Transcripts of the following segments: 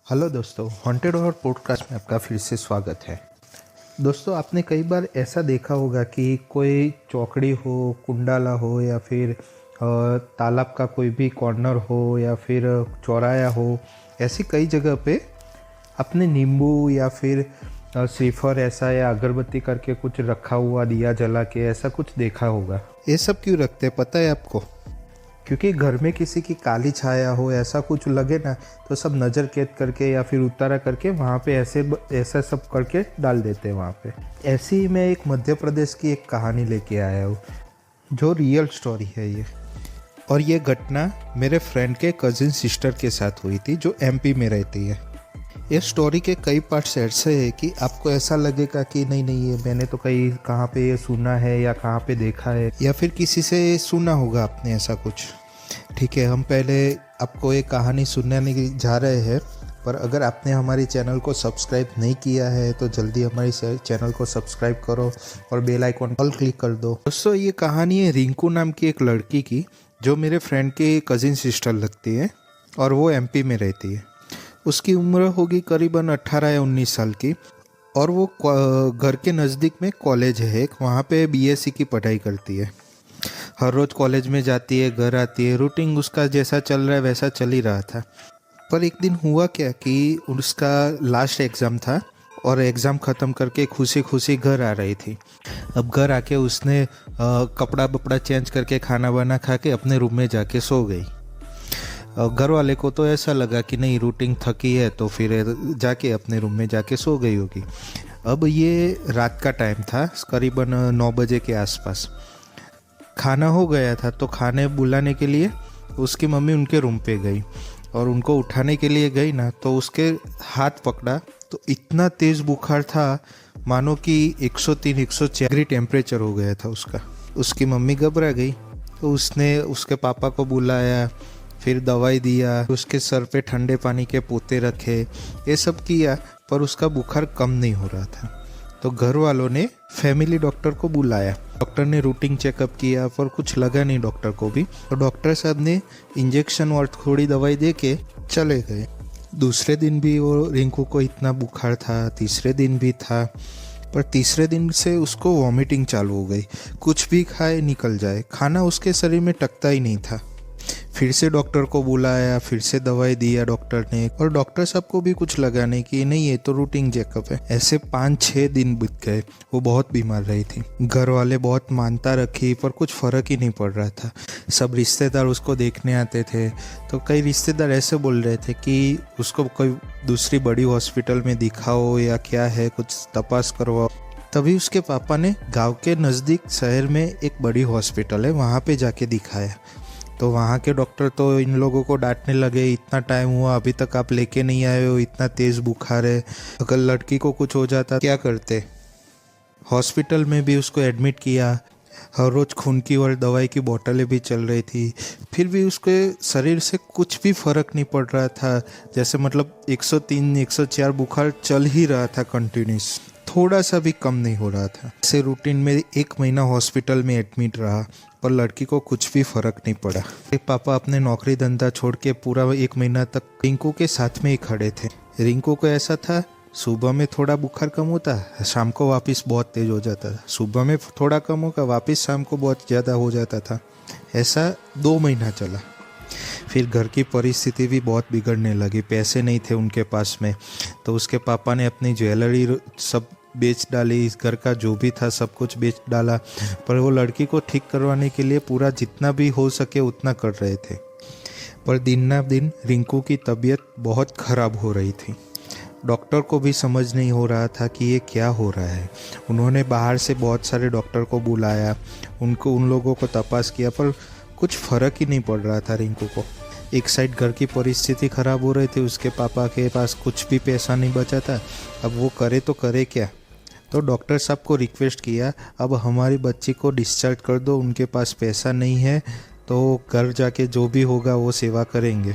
Hello दोस्तों, haunted horror podcast में आपका फिर से स्वागत है। दोस्तों, आपने कई बार ऐसा देखा होगा कि कोई चौकड़ी हो, कुंडाला हो या फिर तालाब का कोई भी कॉर्नर हो या फिर चौराया हो, ऐसी कई जगह पे अपने नींबू या फिर श्रीफर ऐसा या अगरबत्ती करके कुछ रखा हुआ, दिया जला के ऐसा कुछ देखा होगा। ये सब क्यों रखते हैं पता है आपको? क्योंकि घर में किसी की काली छाया हो, ऐसा कुछ लगे ना, तो सब नज़र कैद करके या फिर उतारा करके वहाँ पे ऐसा सब करके डाल देते हैं वहाँ पे। ऐसे ही मैं एक मध्य प्रदेश की एक कहानी लेके आया हूँ, जो रियल स्टोरी है ये। और ये घटना मेरे फ्रेंड के कजिन सिस्टर के साथ हुई थी, जो एमपी में रहती है। ये स्टोरी के कई पार्ट्स ऐसे है कि आपको ऐसा लगेगा कि नहीं नहीं, ये मैंने तो कहीं कहाँ पे ये सुना है या कहाँ पे देखा है या फिर किसी से सुना होगा आपने ऐसा कुछ। ठीक है, हम पहले आपको ये कहानी सुनाने जा रहे हैं, पर अगर आपने हमारी चैनल को सब्सक्राइब नहीं किया है तो जल्दी हमारी चैनल को सब्सक्राइब करो और बेल आइकॉन ऑल क्लिक कर दो। दोस्तों, ये कहानी है रिंकू नाम की एक लड़की की, जो मेरे फ्रेंड की कजिन सिस्टर लगती है और वो एमपी में रहती है। उसकी उम्र होगी करीबन 18 या 19 साल की, और वो घर के नज़दीक में कॉलेज है एक, वहाँ पे बीएससी की पढ़ाई करती है। हर रोज़ कॉलेज में जाती है, घर आती है, रूटीन उसका जैसा चल रहा है वैसा चल ही रहा था। पर एक दिन हुआ क्या कि उसका लास्ट एग्ज़ाम था और एग्ज़ाम ख़त्म करके खुशी खुशी घर आ रही थी। अब घर आके उसने कपड़ा बपड़ा चेंज करके खाना वाना खा के अपने रूम में जाके सो गई। घर वाले को तो ऐसा लगा कि नहीं, रूटीन थकी है तो फिर जाके अपने रूम में जाके सो गई होगी। अब ये रात का टाइम था, करीबन 9 बजे के आसपास। खाना हो गया था तो खाने बुलाने के लिए उसकी मम्मी उनके रूम पे गई और उनको उठाने के लिए गई ना, तो उसके हाथ पकड़ा तो इतना तेज़ बुखार था मानो कि 103-104 डिग्री टेम्परेचर हो गया था उसका। उसकी मम्मी घबरा गई तो उसने उसके पापा को बुलाया, फिर दवाई दिया, उसके सर पे ठंडे पानी के पोते रखे, ये सब किया, पर उसका बुखार कम नहीं हो रहा था। तो घर वालों ने फैमिली डॉक्टर को बुलाया। डॉक्टर ने रूटीन चेकअप किया पर कुछ लगा नहीं डॉक्टर को भी, तो डॉक्टर साहब ने इंजेक्शन और थोड़ी दवाई दे के चले गए। दूसरे दिन भी वो रिंकू को इतना बुखार था, तीसरे दिन भी था, पर तीसरे दिन से उसको वॉमिटिंग चालू हो गई। कुछ भी खाए निकल जाए, खाना उसके शरीर में टकता ही नहीं था। फिर से डॉक्टर को बुलाया, फिर से दवाई दिया डॉक्टर ने, और डॉक्टर साहब को भी कुछ लगा नहीं कि नहीं, ये तो रूटीन चेकअप है। ऐसे 5-6 दिन बीत गए। वो बहुत बीमार रही थी। घर वाले बहुत मानता रखी पर कुछ फर्क ही नहीं पड़ रहा था। सब रिश्तेदार उसको देखने आते थे, तो कई रिश्तेदार ऐसे बोल रहे थे कि उसको कोई दूसरी बड़ी हॉस्पिटल में दिखाओ या क्या है, कुछ तपास करवाओ। तभी उसके पापा ने गाँव के नज़दीक शहर में एक बड़ी हॉस्पिटल है, वहाँ पे जाके दिखाया। तो वहाँ के डॉक्टर तो इन लोगों को डांटने लगे, इतना टाइम हुआ अभी तक आप लेके नहीं आए हो, इतना तेज़ बुखार है, अगर लड़की को कुछ हो जाता क्या करते। हॉस्पिटल में भी उसको एडमिट किया। हर रोज़ खून की और दवाई की बोतलें भी चल रही थी, फिर भी उसके शरीर से कुछ भी फर्क नहीं पड़ रहा था। जैसे मतलब 103-104 बुखार चल ही रहा था कंटिन्यूस, थोड़ा सा भी कम नहीं हो रहा था। ऐसे रूटीन में 1 महीना हॉस्पिटल में एडमिट रहा, पर लड़की को कुछ भी फर्क नहीं पड़ा। पापा अपने नौकरी धंधा छोड़ के पूरा 1 महीना तक रिंकू के साथ में ही खड़े थे। रिंकू को ऐसा था, सुबह में थोड़ा बुखार कम होता, शाम को वापस बहुत तेज हो जाता था, सुबह में थोड़ा कम होगा, वापस शाम को बहुत ज़्यादा हो जाता था। ऐसा 2 महीना चला। फिर घर की परिस्थिति भी बहुत बिगड़ने लगी, पैसे नहीं थे उनके पास में, तो उसके पापा ने अपनी ज्वेलरी सब बेच डाली, घर का जो भी था सब कुछ बेच डाला। पर वो लड़की को ठीक करवाने के लिए पूरा जितना भी हो सके उतना कर रहे थे। पर दिन ना दिन रिंकू की तबीयत बहुत ख़राब हो रही थी। डॉक्टर को भी समझ नहीं हो रहा था कि ये क्या हो रहा है। उन्होंने बाहर से बहुत सारे डॉक्टर को बुलाया, उन लोगों को तपास किया, पर कुछ फ़र्क ही नहीं पड़ रहा था रिंकू को। एक साइड घर की परिस्थिति ख़राब हो रही थी, उसके पापा के पास कुछ भी पैसा नहीं बचा था, अब वो करे तो करे क्या। तो डॉक्टर साहब को रिक्वेस्ट किया, अब हमारी बच्ची को डिस्चार्ज कर दो, उनके पास पैसा नहीं है तो घर जाके जो भी होगा वो सेवा करेंगे।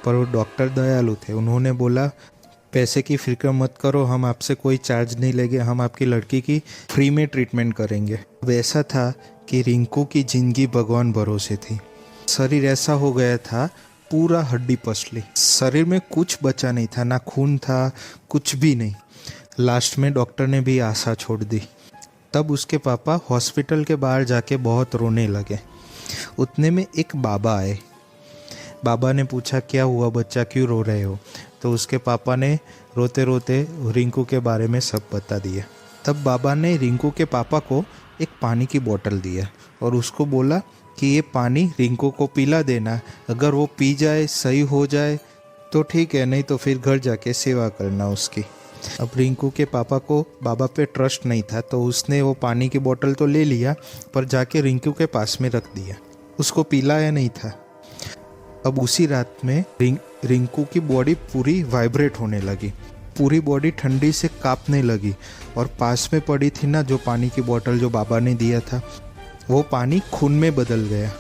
पर वो डॉक्टर दयालु थे, उन्होंने बोला पैसे की फिक्र मत करो, हम आपसे कोई चार्ज नहीं लेंगे, हम आपकी लड़की की फ्री में ट्रीटमेंट करेंगे। अब ऐसा था कि रिंकू की ज़िंदगी भगवान भरोसे थी। शरीर ऐसा हो गया था पूरा हड्डी पसली, शरीर में कुछ बचा नहीं था, ना खून था, कुछ भी नहीं। लास्ट में डॉक्टर ने भी आशा छोड़ दी। तब उसके पापा हॉस्पिटल के बाहर जाके बहुत रोने लगे। उतने में एक बाबा आए। बाबा ने पूछा, क्या हुआ बच्चा, क्यों रो रहे हो? तो उसके पापा ने रोते रोते रिंकू के बारे में सब बता दिया। तब बाबा ने रिंकू के पापा को एक पानी की बोतल दिया और उसको बोला कि ये पानी रिंकू को पिला देना, अगर वो पी जाए, सही हो जाए तो ठीक है, नहीं तो फिर घर जाके सेवा करना उसकी। अब रिंकू के पापा को बाबा पे ट्रस्ट नहीं था, तो उसने वो पानी की बोतल तो ले लिया, पर जाके रिंकू के पास में रख दिया। उसको पिलाया नहीं था। अब उसी रात में रिंकू की बॉडी पूरी वाइब्रेट होने लगी, पूरी बॉडी ठंडी से कांपने लगी। और पास में पड़ी थी ना जो पानी की बोतल जो बाबा ने दिया था, वो पानी खून में बदल गया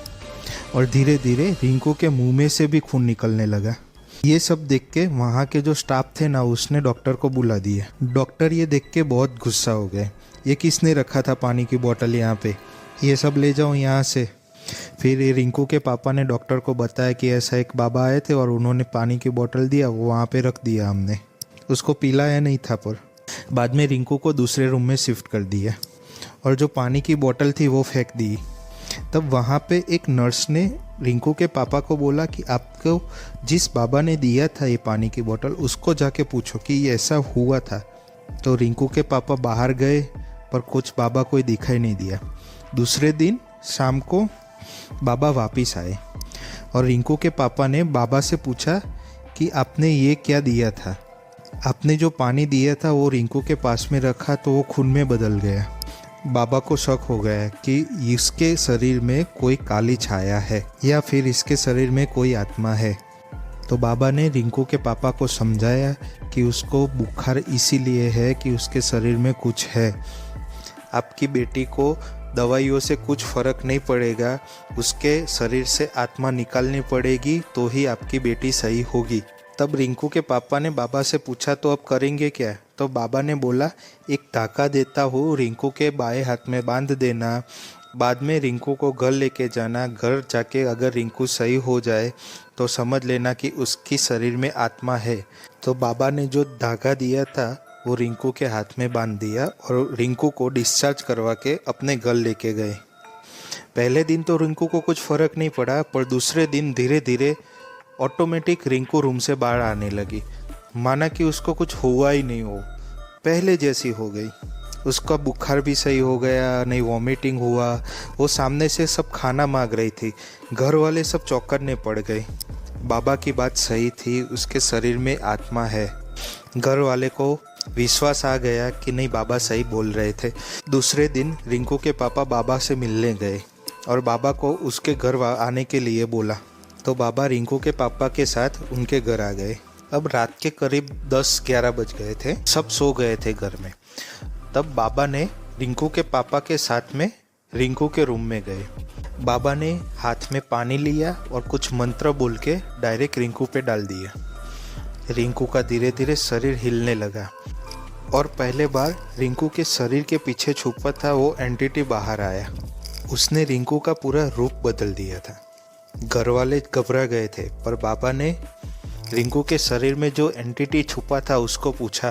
और धीरे धीरे रिंकू के मुंह में से भी खून निकलने लगा। ये सब देख के वहाँ के जो स्टाफ थे ना, उसने डॉक्टर को बुला दिया। डॉक्टर ये देख के बहुत गुस्सा हो गए। ये किसने रखा था पानी की बोतल यहाँ पे, ये सब ले जाओ यहाँ से। फिर रिंकू के पापा ने डॉक्टर को बताया कि ऐसा एक बाबा आए थे और उन्होंने पानी की बोतल दिया, वो वहाँ पे रख दिया, हमने उसको पिलाया नहीं था। पर बाद में रिंकू को दूसरे रूम में शिफ्ट कर दिया और जो पानी की बोतल थी वो फेंक दी। तब वहाँ पे एक नर्स ने रिंकू के पापा को बोला कि आपको जिस बाबा ने दिया था ये पानी की बोतल, उसको जाके पूछो कि ये ऐसा हुआ था। तो रिंकू के पापा बाहर गए पर कुछ बाबा कोई दिखाई नहीं दिया। दूसरे दिन शाम को बाबा वापस आए और रिंकू के पापा ने बाबा से पूछा कि आपने ये क्या दिया था? आपने जो पानी दिया था वो रिंकू के पास में रखा तो वो खून में बदल गया। बाबा को शक हो गया कि इसके शरीर में कोई काली छाया है या फिर इसके शरीर में कोई आत्मा है। तो बाबा ने रिंकू के पापा को समझाया कि उसको बुखार इसीलिए है कि उसके शरीर में कुछ है। आपकी बेटी को दवाइयों से कुछ फर्क नहीं पड़ेगा, उसके शरीर से आत्मा निकालनी पड़ेगी तो ही आपकी बेटी सही होगी। तब रिंकू के पापा ने बाबा से पूछा, तो अब करेंगे क्या? तो बाबा ने बोला, एक धागा देता हूँ, रिंकू के बाएं हाथ में बांध देना, बाद में रिंकू को घर लेके जाना। घर जाके अगर रिंकू सही हो जाए तो समझ लेना कि उसकी शरीर में आत्मा है। तो बाबा ने जो धागा दिया था वो रिंकू के हाथ में बांध दिया और रिंकू को डिस्चार्ज करवा के अपने घर लेके गए। पहले दिन तो रिंकू को कुछ फ़र्क नहीं पड़ा, पर दूसरे दिन धीरे धीरे ऑटोमेटिक रिंकू रूम से बाहर आने लगी, माना कि उसको कुछ हुआ ही नहीं हो, पहले जैसी हो गई। उसका बुखार भी सही हो गया, नहीं वॉमिटिंग हुआ, वो सामने से सब खाना मांग रही थी। घर वाले सब चौंकने पड़ गए। बाबा की बात सही थी, उसके शरीर में आत्मा है। घर वाले को विश्वास आ गया कि नहीं, बाबा सही बोल रहे थे। दूसरे दिन रिंकू के पापा बाबा से मिलने गए और बाबा को उसके घर आने के लिए बोला। तो बाबा रिंकू के पापा के साथ उनके घर आ गए। अब रात के करीब 10-11 बज गए थे, सब सो गए थे घर में। तब बाबा ने रिंकू के पापा के साथ में रिंकू के रूम में गए। बाबा ने हाथ में पानी लिया और कुछ मंत्र बोल के डायरेक्ट रिंकू पे डाल दिया। रिंकू का धीरे धीरे शरीर हिलने लगा और पहले बार रिंकू के शरीर के पीछे छुपा था वो एंटिटी बाहर आया। उसने रिंकू का पूरा रूप बदल दिया था। घर वाले घबरा गए थे, पर बाबा ने रिंकू के शरीर में जो एंटिटी छुपा था उसको पूछा,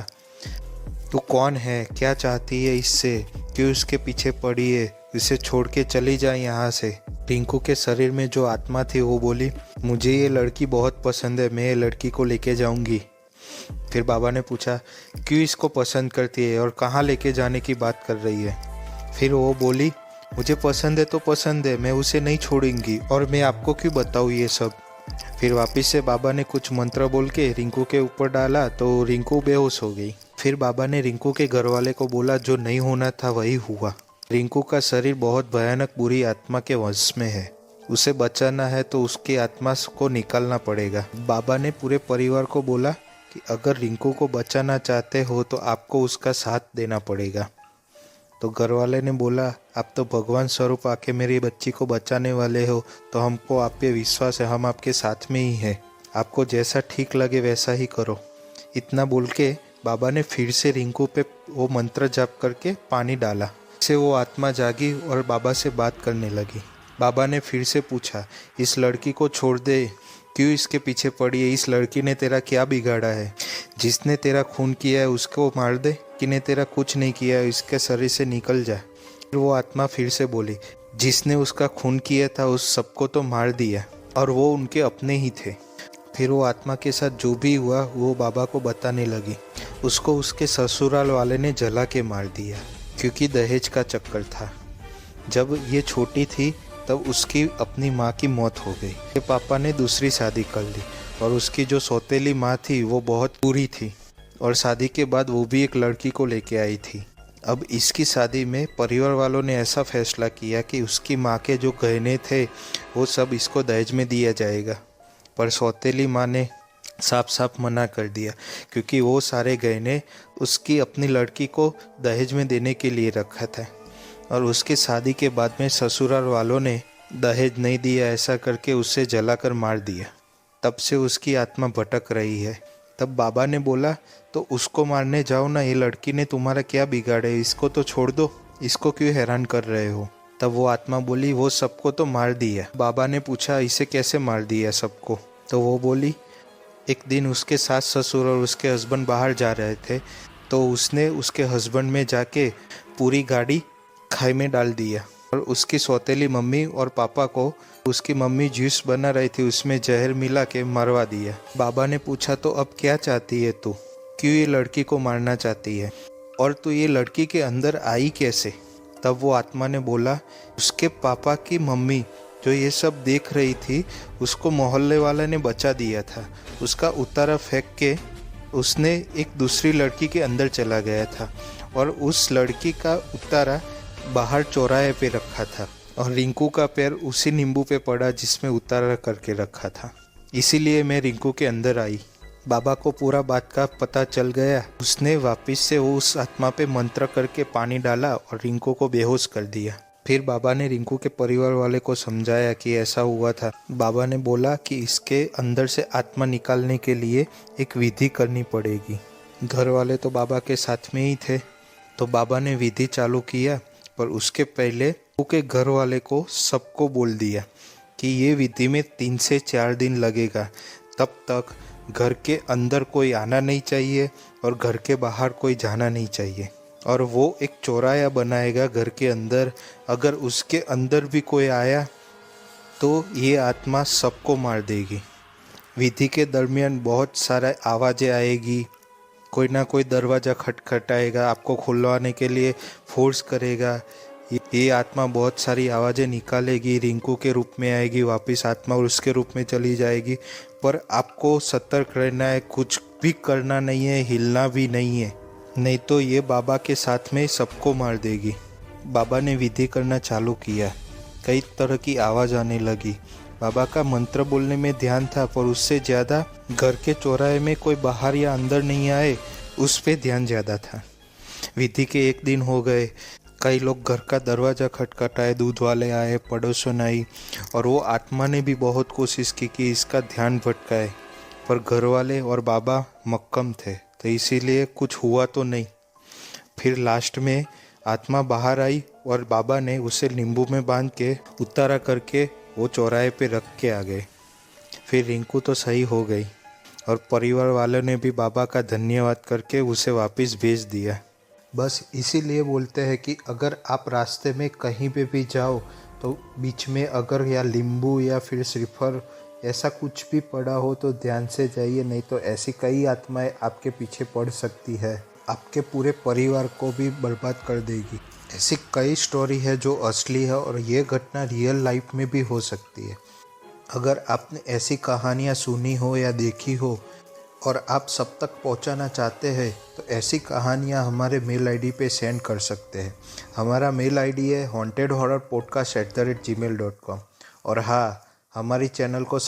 तू कौन है, क्या चाहती है इससे, क्यों इसके पीछे पड़ी है, इसे छोड़ के चली जाए यहाँ से। रिंकू के शरीर में जो आत्मा थी वो बोली, मुझे ये लड़की बहुत पसंद है, मैं ये लड़की को लेके जाऊंगी। फिर बाबा ने पूछा, क्यों इसको पसंद करती है और कहाँ लेके जाने की बात कर रही है? फिर वो बोली, मुझे पसंद है तो पसंद है, मैं उसे नहीं छोड़ूंगी और मैं आपको क्यों बताऊँ ये सब। फिर वापस से बाबा ने कुछ मंत्र बोल के रिंकू के ऊपर डाला तो रिंकू बेहोश हो गई। फिर बाबा ने रिंकू के घर वाले को बोला, जो नहीं होना था वही हुआ। रिंकू का शरीर बहुत भयानक बुरी आत्मा के वश में है, उसे बचाना है तो उसकी आत्मा को निकालना पड़ेगा। बाबा ने पूरे परिवार को बोला कि अगर रिंकू को बचाना चाहते हो तो आपको उसका साथ देना पड़ेगा। तो घर वाले ने बोला, आप तो भगवान स्वरूप आके मेरी बच्ची को बचाने वाले हो, तो हमको आप पे विश्वास है, हम आपके साथ में ही हैं, आपको जैसा ठीक लगे वैसा ही करो। इतना बोल के बाबा ने फिर से रिंकू पे वो मंत्र जाप करके पानी डाला। इससे वो आत्मा जागी और बाबा से बात करने लगी। बाबा ने फिर से पूछा, इस लड़की को छोड़ दे क्यों इसके पीछे पड़ी है? इस लड़की ने तेरा क्या बिगाड़ा है? जिसने तेरा खून किया है उसको मार दे, कि ने तेरा कुछ नहीं किया है, इसके शरीर से निकल जा। फिर वो आत्मा फिर से बोली, जिसने उसका खून किया था उस सबको तो मार दिया, और वो उनके अपने ही थे। फिर वो आत्मा के साथ जो भी हुआ वो बाबा को बताने लगी। उसको उसके ससुराल वाले ने जला के मार दिया, क्योंकि दहेज का चक्कर था। जब ये छोटी थी तब उसकी अपनी माँ की मौत हो गई। उसके पापा ने दूसरी शादी कर ली, और उसकी जो सौतेली माँ थी वो बहुत बुरी थी, और शादी के बाद वो भी एक लड़की को लेके आई थी। अब इसकी शादी में परिवार वालों ने ऐसा फैसला किया कि उसकी माँ के जो गहने थे वो सब इसको दहेज में दिया जाएगा, पर सौतेली माँ ने साफ साफ मना कर दिया, क्योंकि वो सारे गहने उसकी अपनी लड़की को दहेज में देने के लिए रखा था। और उसके शादी के बाद में ससुराल वालों ने दहेज नहीं दिया ऐसा करके उसे जलाकर मार दिया। तब से उसकी आत्मा भटक रही है। तब बाबा ने बोला, तो उसको मारने जाओ ना, ये लड़की ने तुम्हारा क्या बिगाड़ा है, इसको तो छोड़ दो, इसको क्यों हैरान कर रहे हो? तब वो आत्मा बोली, वो सबको तो मार दिया। बाबा ने पूछा, इसे कैसे मार दिया सबको? तो वो बोली, एक दिन उसके सास ससुर और उसके हस्बैंड बाहर जा रहे थे, तो उसने उसके हस्बैंड में जाके पूरी गाड़ी खाई में डाल दिया, और उसकी सौतेली मम्मी और पापा को उसकी मम्मी जूस बना रही थी उसमें जहर मिला के मरवा दिया। बाबा ने पूछा, तो अब क्या चाहती है तू? क्यों ये लड़की को मारना चाहती है, और तू ये लड़की के अंदर आई कैसे? तब वो आत्मा ने बोला, उसके पापा की मम्मी जो ये सब देख रही थी उसको मोहल्ले वाले ने बचा दिया था। उसका उतारा फेंक के उसने एक दूसरी लड़की के अंदर चला गया था, और उस लड़की का उतारा बाहर चौराहे पे रखा था, और रिंकू का पैर उसी नींबू पे पड़ा जिसमें उतारा करके रखा था। इसीलिए मैं रिंकू के अंदर आई। बाबा को पूरा बात का पता चल गया। उसने वापस से वो उस आत्मा पे मंत्र करके पानी डाला और रिंकू को बेहोश कर दिया। फिर बाबा ने रिंकू के परिवार वाले को समझाया कि ऐसा हुआ था। बाबा ने बोला कि इसके अंदर से आत्मा निकालने के लिए एक विधि करनी पड़ेगी। घर वाले तो बाबा के साथ में ही थे, तो बाबा ने विधि चालू किया, पर उसके पहले के घर वाले को सबको बोल दिया कि ये विधि में 3 से 4 दिन लगेगा। तब तक घर के अंदर कोई आना नहीं चाहिए और घर के बाहर कोई जाना नहीं चाहिए, और वो एक चौराया बनाएगा घर के अंदर। अगर उसके अंदर भी कोई आया तो ये आत्मा सबको मार देगी। विधि के दरमियान बहुत सारा आवाज़ें आएगी, कोई ना कोई दरवाज़ा खटखटाएगा, आपको खुलवाने के लिए फोर्स करेगा। ये आत्मा बहुत सारी आवाज़ें निकालेगी, रिंकू के रूप में आएगी वापस आत्मा और उसके रूप में चली जाएगी। पर आपको सतर्क रहना है, कुछ भी करना नहीं है, हिलना भी नहीं है, नहीं तो ये बाबा के साथ में सबको मार देगी। बाबा ने विधि करना चालू किया, कई तरह की आवाज़ आने लगी। बाबा का मंत्र बोलने में ध्यान था, पर उससे ज़्यादा घर के चौराहे में कोई बाहर या अंदर नहीं आए उस पे ध्यान ज़्यादा था। विधि के 1 दिन हो गए, कई लोग घर का दरवाज़ा खटखटाए, दूध वाले आए, पड़ोसन आई, और वो आत्मा ने भी बहुत कोशिश की कि इसका ध्यान भटकाए, पर घर वाले और बाबा मक्कम थे, तो इसीलिए कुछ हुआ तो नहीं। फिर लास्ट में आत्मा बाहर आई और बाबा ने उसे नींबू में बांध के उतारा करके वो चौराहे पे रख के आ गए। फिर रिंकू तो सही हो गई, और परिवार वालों ने भी बाबा का धन्यवाद करके उसे वापस भेज दिया। बस इसीलिए बोलते हैं कि अगर आप रास्ते में कहीं पे भी जाओ तो बीच में अगर या नींबू या फिर श्रीफल ऐसा कुछ भी पड़ा हो तो ध्यान से जाइए, नहीं तो ऐसी कई आत्माएं आपके पीछे पड़ सकती है, आपके पूरे परिवार को भी बर्बाद कर देगी। ऐसी कई स्टोरी है जो असली है, और ये घटना रियल लाइफ में भी हो सकती है। अगर आपने ऐसी कहानियाँ सुनी हो या देखी हो और आप सब तक पहुंचाना चाहते हैं तो ऐसी कहानियां हमारे मेल आईडी पे सेंड कर सकते हैं। हमारा मेल आईडी है hauntedhorrorpodcast@gmail.com। और हाँ, हमारी चैनल को